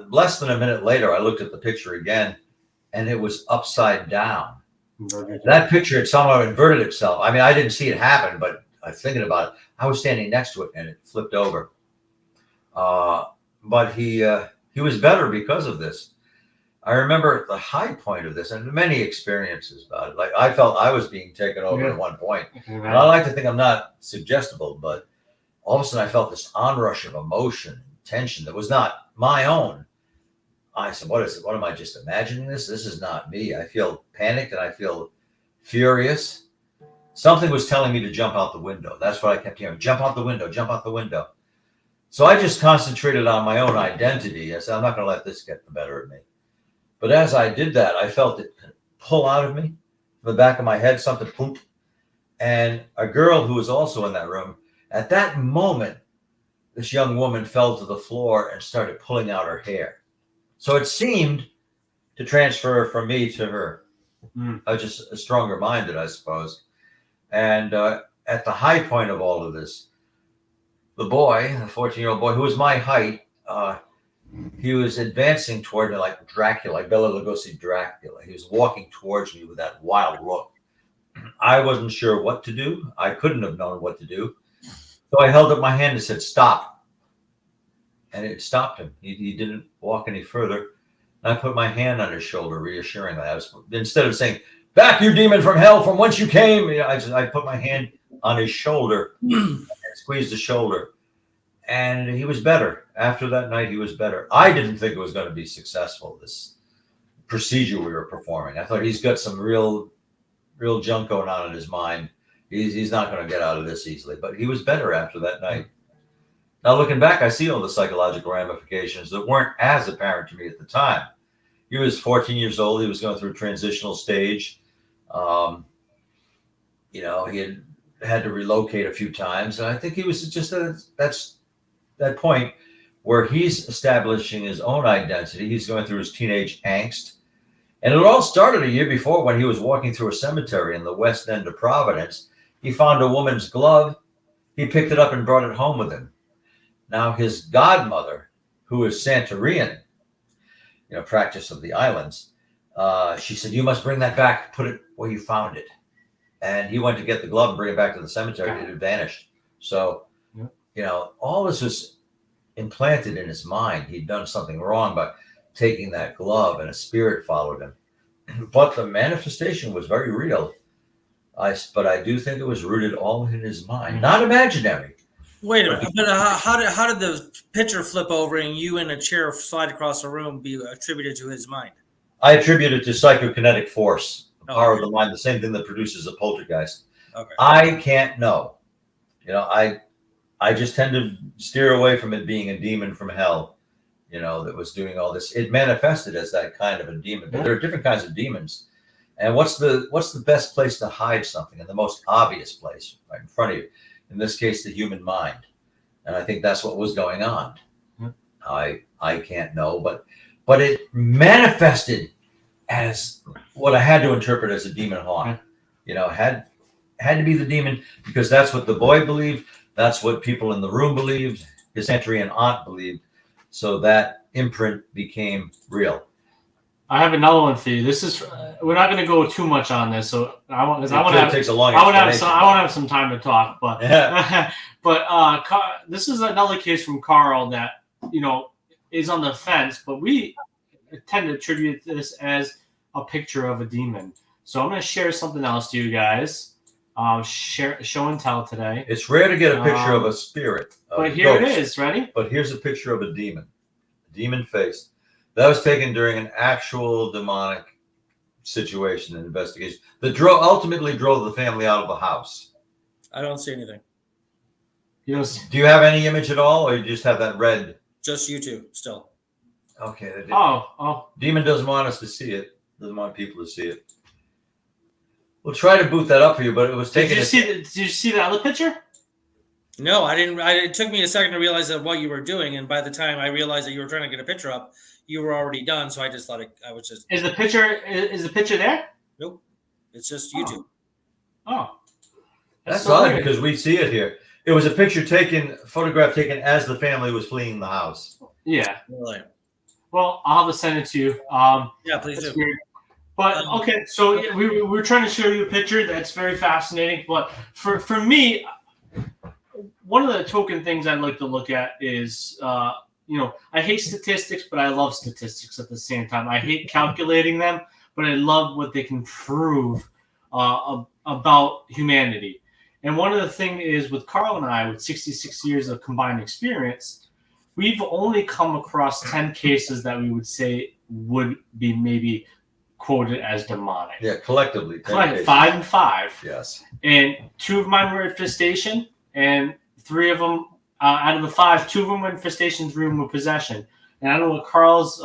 Less than a minute later, I looked at the picture again, and it was upside down. That picture had somehow inverted itself. I mean, I didn't see it happen, but I was thinking about it. I was standing next to it, and it flipped over. But he was better because of this. I remember the high point of this, and many experiences about it. Like I felt I was being taken over at one point. And I like to think I'm not suggestible, but all of a sudden I felt this onrush of emotion and tension that was not my own. I said, what is it? What am I just imagining this? This is not me. I feel panicked and I feel furious. Something was telling me to jump out the window. That's what I kept hearing. Jump out the window, jump out the window. So I just concentrated on my own identity. I said, I'm not going to let this get the better of me. But as I did that, I felt it pull out of me, from the back of my head, something poop. And a girl who was also in that room, at that moment, this young woman fell to the floor and started pulling out her hair. So it seemed to transfer from me to her. I was just stronger minded, I suppose. And at the high point of all of this, the boy, the 14-year-old boy, who was my height, he was advancing toward me like Dracula, like Bela Lugosi Dracula. He was walking towards me with that wild look. I wasn't sure what to do. I couldn't have known what to do. So I held up my hand and said, stop. And it stopped him. He didn't walk any further. And I put my hand on his shoulder, reassuringly. Instead of saying, back, you demon from hell, from whence you came, I put my hand on his shoulder and squeezed the shoulder. And he was better. After that night, he was better. I didn't think it was going to be successful, this procedure we were performing. I thought he's got some real junk going on in his mind. He's not going to get out of this easily. But he was better after that night. Now, looking back, I see all the psychological ramifications that weren't as apparent to me at the time. He was 14 years old. He was going through a transitional stage. He had to relocate a few times. And I think he was just that's that point where he's establishing his own identity. He's going through his teenage angst. And it all started a year before when he was walking through a cemetery in the West End of Providence. He found a woman's glove. He picked it up and brought it home with him. Now, his godmother, who is Santorian, practice of the islands, she said, you must bring that back, put it where you found it. And he went to get the glove and bring it back to the cemetery. It had vanished. So, all this was implanted in his mind. He'd done something wrong by taking that glove, and a spirit followed him. But the manifestation was very real. But I do think it was rooted all in his mind, not imaginary. Wait a minute. But how did the picture flip over and you in a chair slide across the room be attributed to his mind? I attribute it to psychokinetic force, the power of the mind, the same thing that produces a poltergeist. Okay. I can't know. I just tend to steer away from it being a demon from hell, that was doing all this. It manifested as that kind of a demon. But there are different kinds of demons. And what's the best place to hide something? And the most obvious place, right in front of you. In this case, the human mind. And I think that's what was going on. I can't know, but it manifested as what I had to interpret as a demon haunt. Had to be the demon, because that's what the boy believed. That's what people in the room believed. His Santorian aunt believed. So that imprint became real. I have another one for you. This is we're not going to go too much on this, so I want to have some time to talk. But this is another case from Carl that is on the fence, but we tend to attribute this as a picture of a demon. So I'm going to share something else to you guys. Show and tell today. It's rare to get a picture of a spirit, but here it is. Ready? But here's a picture of a demon face. That was taken during an actual demonic situation and investigation that ultimately drove the family out of the house. I don't see anything. Do you have any image at all, or you just have that red? Just you two still. Okay. Demon doesn't want us to see it. Doesn't want people to see it. We'll try to boot that up for you, but it was taken. Did you see the other picture? No, I didn't. It took me a second to realize that what you were doing, and by the time I realized that you were trying to get a picture up, you were already done. So I just thought I was just. Is the picture there? Nope. It's just YouTube. Oh. That's odd because we see it here. It was a photograph taken as the family was fleeing the house. Yeah. Really? Well, I'll have to send it to you. Yeah, please That's do. weird. But okay, so yeah, we're trying to show you a picture that's very fascinating. But for me, one of the token things I'd like to look at is, I hate statistics, but I love statistics at the same time. I hate calculating them, but I love what they can prove about humanity. And one of the things is with Carl and I, with 66 years of combined experience, we've only come across 10 cases that we would say would be maybe quoted as demonic. Yeah, collectively. 10 Like cases. 5 and 5. Yes. And 2 of mine were infestation, and 3 of them, out of the 5, 2 of them were infestation, 3 of them were possession. And I don't know what Carl's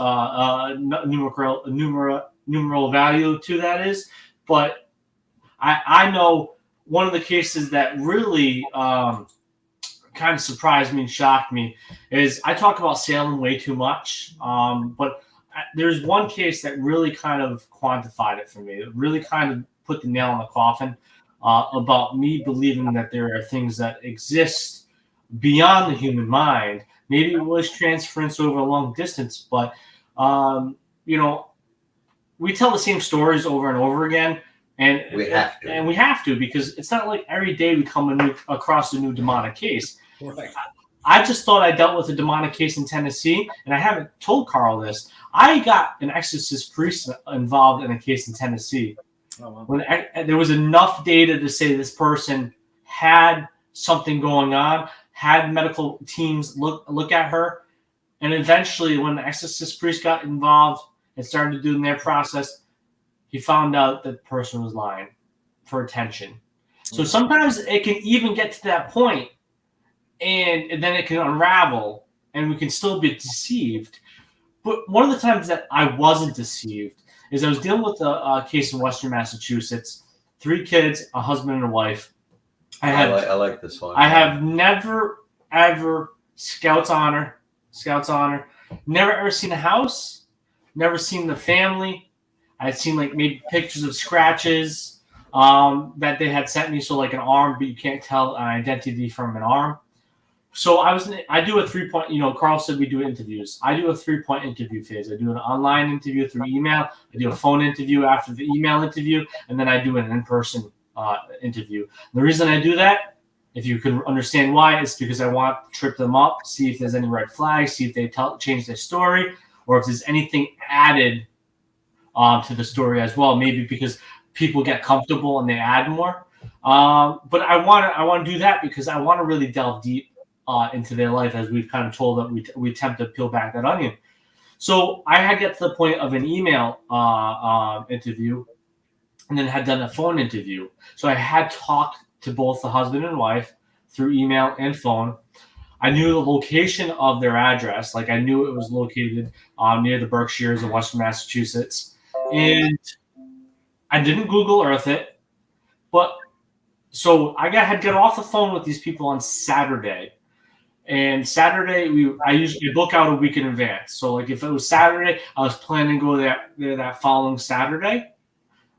numeral value to that is, but I know one of the cases that really kind of surprised me and shocked me is I talk about Salem way too much, but there's one case that really kind of quantified it for me. It really kind of put the nail in the coffin about me believing that there are things that exist beyond the human mind. Maybe it was transference over a long distance, but we tell the same stories over and over again, and We have to. and we have to, because it's not like every day we come across a new demonic case. Right. I just thought I dealt with a demonic case in Tennessee, and I haven't told Carl this. I got an exorcist priest involved in a case in Tennessee. Oh, wow. When there was enough data to say this person had something going on, had medical teams look at her, and eventually when the exorcist priest got involved and started doing their process, he found out that the person was lying for attention. So sometimes it can even get to that point, and then it can unravel, and we can still be deceived. But one of the times that I wasn't deceived is I was dealing with a case in Western Massachusetts, 3 kids, a husband and a wife. I like this one. I have never, ever, Scouts honor, never ever seen a house, never seen the family. I had seen like maybe pictures of scratches that they had sent me, so like an arm, but you can't tell an identity from an arm. So I do a 3-point, Carl said we do interviews. I do a 3-point interview phase. I do an online interview through email. I do a phone interview after the email interview, and then I do an in-person interview. The reason I do that, if you can understand why, is because I want to trip them up, see if there's any red flags, see if they change their story, or if there's anything added to the story as well. Maybe because people get comfortable and they add more. But I want to do that because I want to really delve deep into their life, as we've kind of told that we attempt to peel back that onion. So I had get to the point of an email interview, and then had done a phone interview. So I had talked to both the husband and wife through email and phone. I knew the location of their address. Like I knew it was located near the Berkshires of Western Massachusetts. And I didn't Google Earth it. But so I had got off the phone with these people on Saturday. And Saturday, I usually book out a week in advance. So like if it was Saturday, I was planning to go there that following Saturday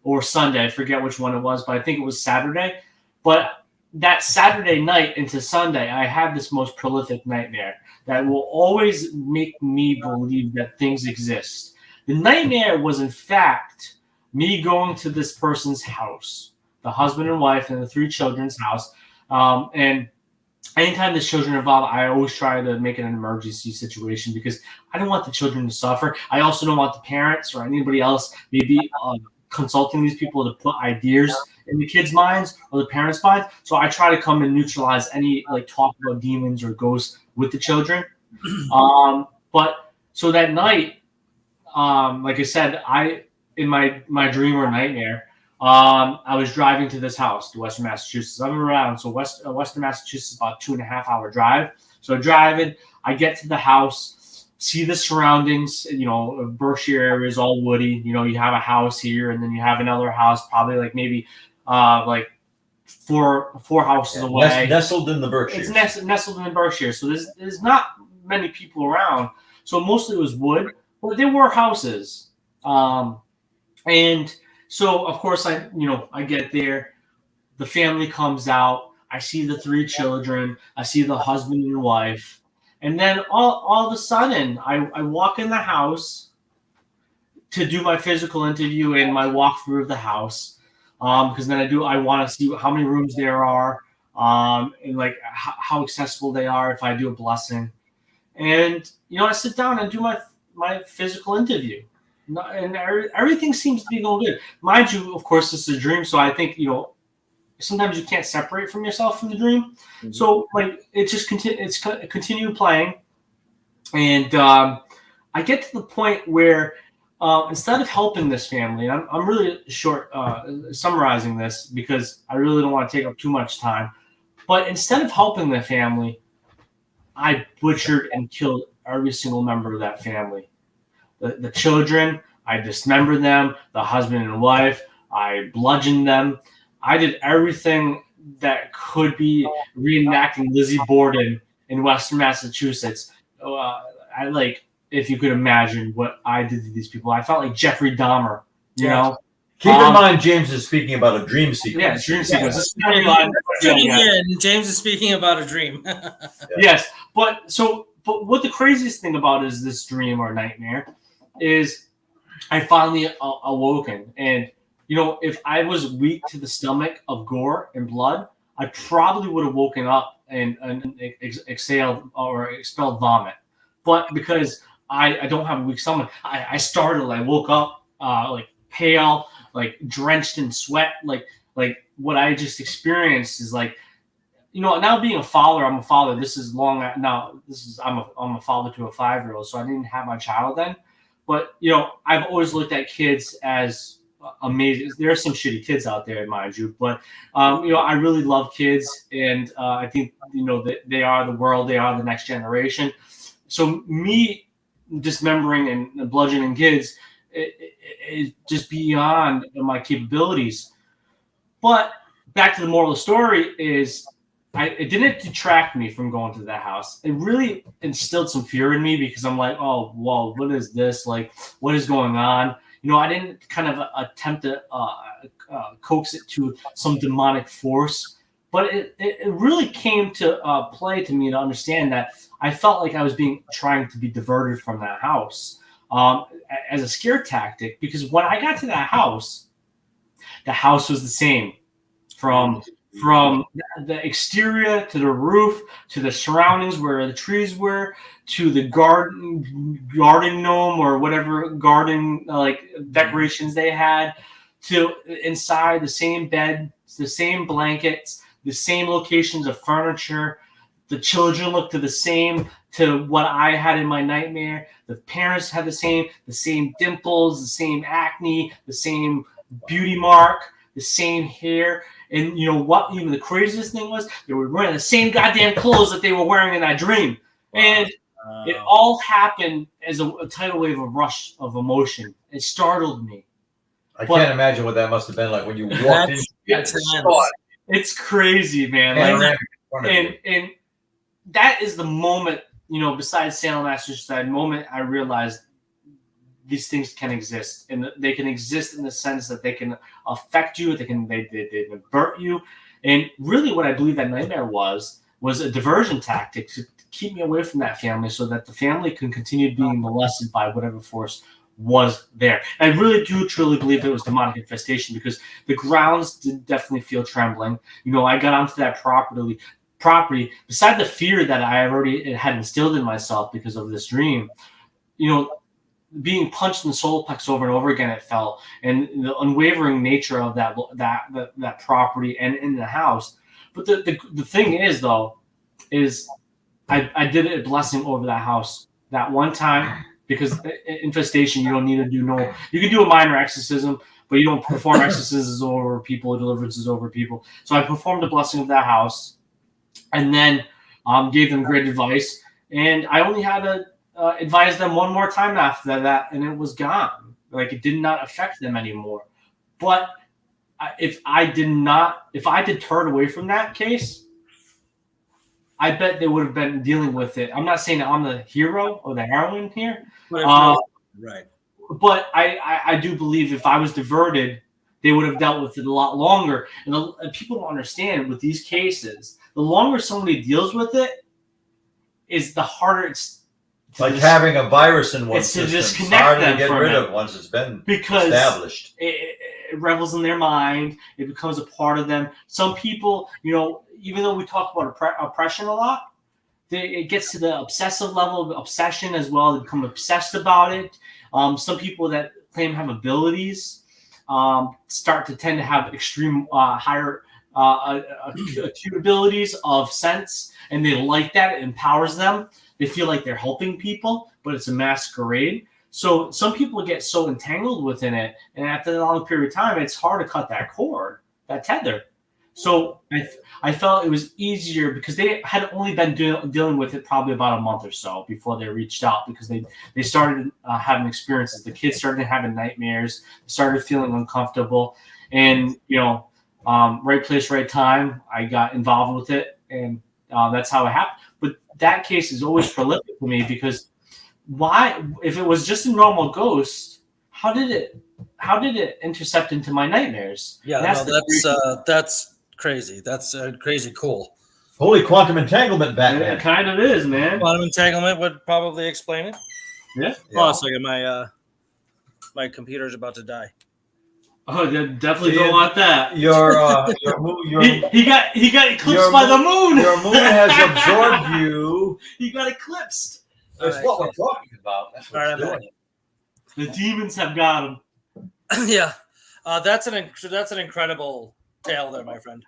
or Sunday. I forget which one it was, but I think it was Saturday. But that Saturday night into Sunday, I had this most prolific nightmare that will always make me believe that things exist. The nightmare was, in fact, me going to this person's house, the husband and wife and the 3 children's house. And anytime there's children involved, I always try to make it an emergency situation because I don't want the children to suffer. I also don't want the parents or anybody else maybe consulting these people to put ideas in the kids' minds or the parents' minds. So I try to come and neutralize any like talk about demons or ghosts with the children. But so that night, like I said, in my dream or nightmare, I was driving to this house, to Western Massachusetts. I'm around, so Western Massachusetts is about 2.5-hour drive. So driving, I get to the house, see the surroundings. Berkshire area is all woody. You have a house here, and then you have another house, probably like maybe like four houses away. Nestled in the Berkshires. It's nestled in the Berkshire, so there's not many people around. So mostly it was wood, but there were houses, and so of course I get there, the family comes out. I see the 3 children. I see the husband and wife. And then all of a sudden, I walk in the house to do my physical interview and my walkthrough of the house. Because then I want to see how many rooms there are, and like how accessible they are if I do a blessing. And, I sit down and do my physical interview. And everything seems to be going good. Mind you, of course, this is a dream. So I think, sometimes you can't separate from yourself from the dream. Mm-hmm. So like it just continue playing. And I get to the point where instead of helping this family, I'm really short summarizing this because I really don't want to take up too much time. But instead of helping the family, I butchered and killed every single member of that family. The children, I dismembered them. The husband and wife, I bludgeoned them. I did everything that could be reenacting Lizzie Borden in Western Massachusetts. If you could imagine what I did to these people. I felt like Jeffrey Dahmer, you know? Keep in mind, James is speaking about a dream sequence. Yeah, dream sequence. James is speaking about a dream. Yes, but what the craziest thing about is this dream or nightmare is I finally awoken. And, if I was weak to the stomach of gore and blood, I probably would have woken up and exhaled or expelled vomit. But because I don't have a weak stomach, I startled. I woke up pale, drenched in sweat. Like what I just experienced is now being a father, I'm a father. This is long now. I'm a father to a 5-year-old, so I didn't have my child then. But I've always looked at kids as amazing. There are some shitty kids out there, mind you, but I really love kids, and I think that they are the world. They are the next generation. So me dismembering and bludgeoning kids is just beyond my capabilities. But back to the moral of the story is it didn't detract me from going to that house. It really instilled some fear in me because I'm like, oh, whoa, what is this? Like, what is going on? I didn't kind of attempt to coax it to some demonic force, but it really came to play to me to understand that I felt like I was trying to be diverted from that house as a scare tactic. Because when I got to that house, the house was the same from the exterior to the roof to the surroundings where the trees were to the garden gnome or whatever garden decorations they had, to inside the same bed, the same blankets, the same locations of furniture. The children looked the same to what I had in my nightmare. The parents had the same dimples, the same acne, the same beauty mark, the same hair. And you know what? Even the craziest thing was they were wearing the same goddamn clothes that they were wearing in that dream. And it all happened as a tidal wave of rush of emotion. It startled me. I can't imagine what that must have been like when you walked in. It's crazy, man. And that is the moment, besides Salem, Massachusetts, moment I realized these things can exist, and they can exist in the sense that they can affect you. They invert you. And really what I believe that nightmare was a diversion tactic to keep me away from that family so that the family can continue being molested by whatever force was there. And I really do truly believe it was demonic infestation because the grounds did definitely feel trembling. I got onto that property, beside the fear that I already had instilled in myself because of this dream, being punched in the solar plex over and over again, it felt, and the unwavering nature of that property and in the house. But the thing is, though, is I did a blessing over that house that one time because infestation, you don't need to do you can do a minor exorcism, but you don't perform exorcisms over people, deliverances over people. So I performed a blessing of that house and then gave them great advice. And I only had to advise them one more time after that, and it was gone. Like, it did not affect them anymore. But if I deterred away from that case, I bet they would have been dealing with it. I'm not saying that I'm the hero or the heroine here. Right. But I do believe if I was diverted, they would have dealt with it a lot longer. And people don't understand with these cases, the longer somebody deals with it, is the harder it's like having a virus in one it's to system. It's disconnect hard to them get from rid it. of once it's been Because established. It revels in their mind. It becomes a part of them. Some people, even though we talk about oppression a lot, it gets to the obsessive level of obsession as well. They become obsessed about it. Some people that claim to have abilities start to tend to have extreme higher acute abilities of sense, and they like that. It empowers them. They feel like they're helping people, but it's a masquerade. So some people get so entangled within it, and after a long period of time, it's hard to cut that cord, that tether. So I felt it was easier because they had only been dealing with it probably about a month or so before they reached out, because they started having experiences. The kids started having nightmares, started feeling uncomfortable, and right place, right time. I got involved with it, and that's how it happened. But that case is always prolific to me, because why? If it was just a normal ghost, how did it intercept into my nightmares? Yeah, that's crazy. That's crazy cool. Holy quantum entanglement, Batman. It kind of is, man. Quantum entanglement would probably explain it. Yeah. Hold on a second. My computer's about to die. Oh, definitely don't want that. He got eclipsed by the moon. Your moon has absorbed you. He got eclipsed. That's what we're talking about. That's what All right, doing. The demons have got him. Yeah, that's an incredible tale there, my friend.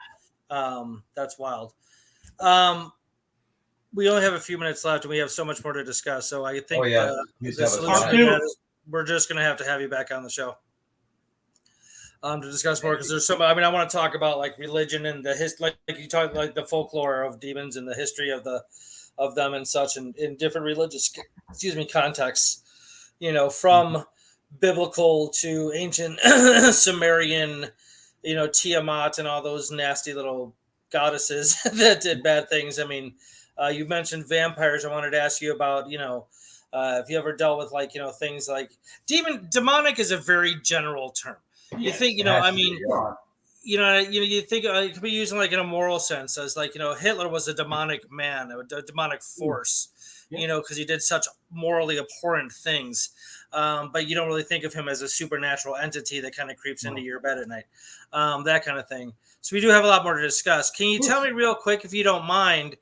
That's wild. We only have a few minutes left, and we have so much more to discuss. So I think the solution to that is we're just going to have you back on the show to discuss more, because there's so much. I mean, I want to talk about like religion and the history, like you talk like the folklore of demons and the history of them and such, and in different religious contexts. From biblical to ancient Sumerian, Tiamat and all those nasty little goddesses that did bad things. I mean, you mentioned vampires. I wanted to ask you about, if you ever dealt with things like demonic is a very general term. You think, you think it could be used in in a moral sense, as Hitler was a demonic man, a demonic force, because he did such morally abhorrent things. But you don't really think of him as a supernatural entity that kind of creeps into your bed at night, that kind of thing. So we do have a lot more to discuss. Can you tell me real quick, if you don't mind,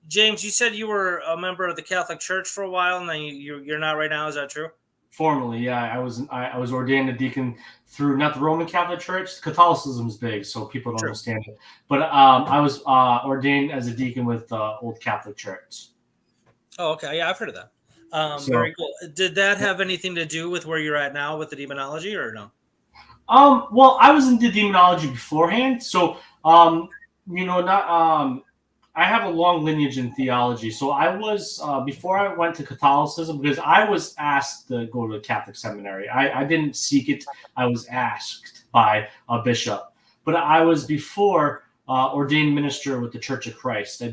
James, you said you were a member of the Catholic Church for a while, and then you're not right now. Is that true? Formally, yeah. I was ordained a deacon through not the Roman Catholic Church. Catholicism is big, so people don't understand it. But I was ordained as a deacon with the Old Catholic Church. Oh, okay. Yeah, I've heard of that. Very cool. Did that have anything to do with where you're at now with the demonology, or no? Well, I was into demonology beforehand, so I have a long lineage in theology. So I was before I went to Catholicism, because I was asked to go to a Catholic seminary. I didn't seek it. I was asked by a bishop. But I was before ordained minister with the Church of Christ. I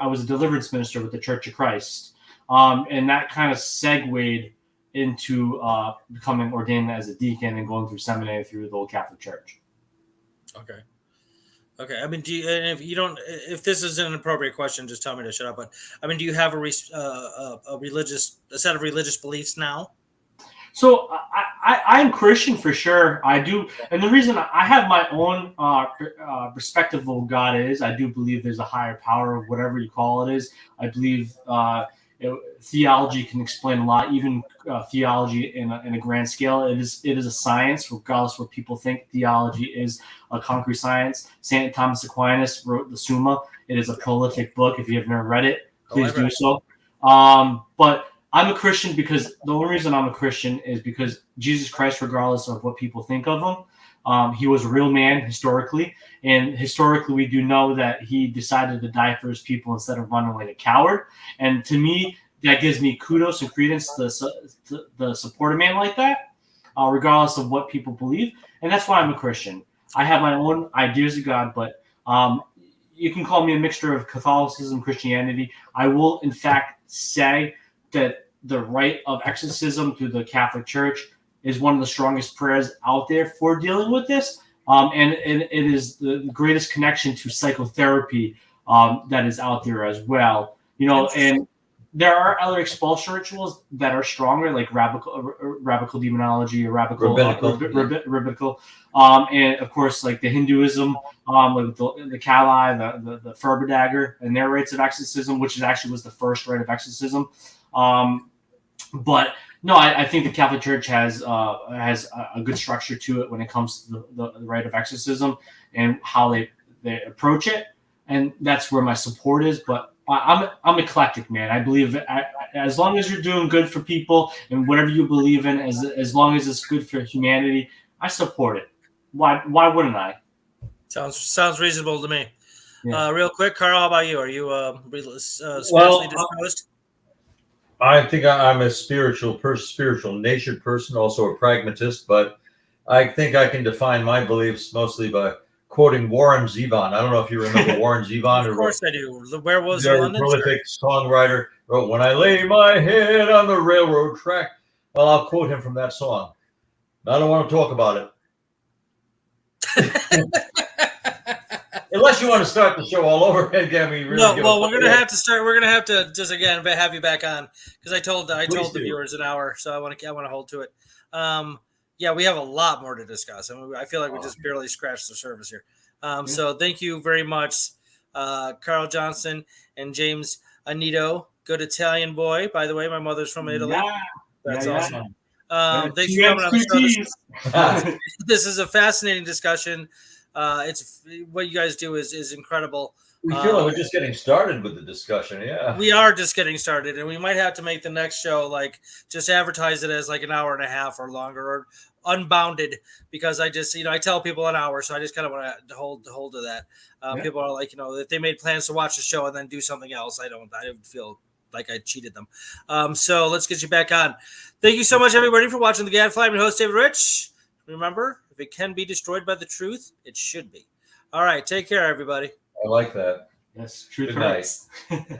was a deliverance minister with the Church of Christ. And that kind of segued into becoming ordained as a deacon and going through seminary through the Old Catholic Church. Okay. I mean, if this is an appropriate question, just tell me to shut up. But I mean, do you have a set of religious beliefs now? So I'm Christian for sure. I do, and the reason I have my own perspective of what God is, I do believe there's a higher power, whatever you call it is. I believe theology can explain a lot, even theology in a grand scale. It is a science, regardless of what people think. Theology is a concrete science. St. Thomas Aquinas wrote the Summa. It is a prolific book. If you have never read it, please do so. But I'm a Christian because the only reason I'm a Christian is because Jesus Christ, regardless of what people think of him, he was a real man historically. And historically, we do know that he decided to die for his people instead of running like a coward. And to me, that gives me kudos and credence to support a man like that, regardless of what people believe. And that's why I'm a Christian. I have my own ideas of God, but you can call me a mixture of Catholicism, Christianity. I will, in fact, say that the rite of exorcism through the Catholic Church is one of the strongest prayers out there for dealing with this. And it is the greatest connection to psychotherapy that is out there as well. And there are other expulsion rituals that are stronger, like rabbinical demonology or rabbinical, and of course, like the Hinduism, with the Kali, the Ferber dagger, and their rites of exorcism, which was the first rite of exorcism. But no, I think the Catholic Church has a good structure to it when it comes to the rite of exorcism and how they approach it, and that's where my support is. But I'm eclectic, man. I believe as long as you're doing good for people and whatever you believe in, as long as it's good for humanity, I support it. Why wouldn't I? Sounds reasonable to me. Yeah. Real quick, Carl, how about you? Are you spiritually disposed? I think I'm a spiritual natured person, also a pragmatist, but I think I can define my beliefs mostly by quoting Warren Zevon. I don't know if you remember Warren Zevon. Of course I do. The Werewolves in in London. Prolific songwriter, wrote "When I Lay My Head on the Railroad Track." Well, I'll quote him from that song. I don't want to talk about it. Unless you want to start the show all over again, get me really. No, well, we're gonna have to start. We're gonna have to just again have you back on because I told the viewers an hour, so I want to hold to it. Yeah, we have a lot more to discuss. I mean, I feel like we just barely scratched the surface here. So thank you very much, Carl Johnson and James Anito. Good Italian boy, by the way. My mother's from Italy. Yeah. That's awesome. Thanks for coming on the show. This is a fascinating discussion. It's what you guys do is incredible. We feel like we're just getting started with the discussion. Yeah, we are just getting started, and we might have to make the next show like just advertise it as like an hour and a half or longer or unbounded, because I just I tell people an hour, so I just kind of want to hold to that. People are like if they made plans to watch the show and then do something else, I feel like I cheated them. So let's get you back on. Thank you so much, everybody, for watching the Gadfly. I'm your host, David Rich. Remember, if it can be destroyed by the truth, it should be. All right, take care, everybody. I like that. Yes, truth hurts. Good night.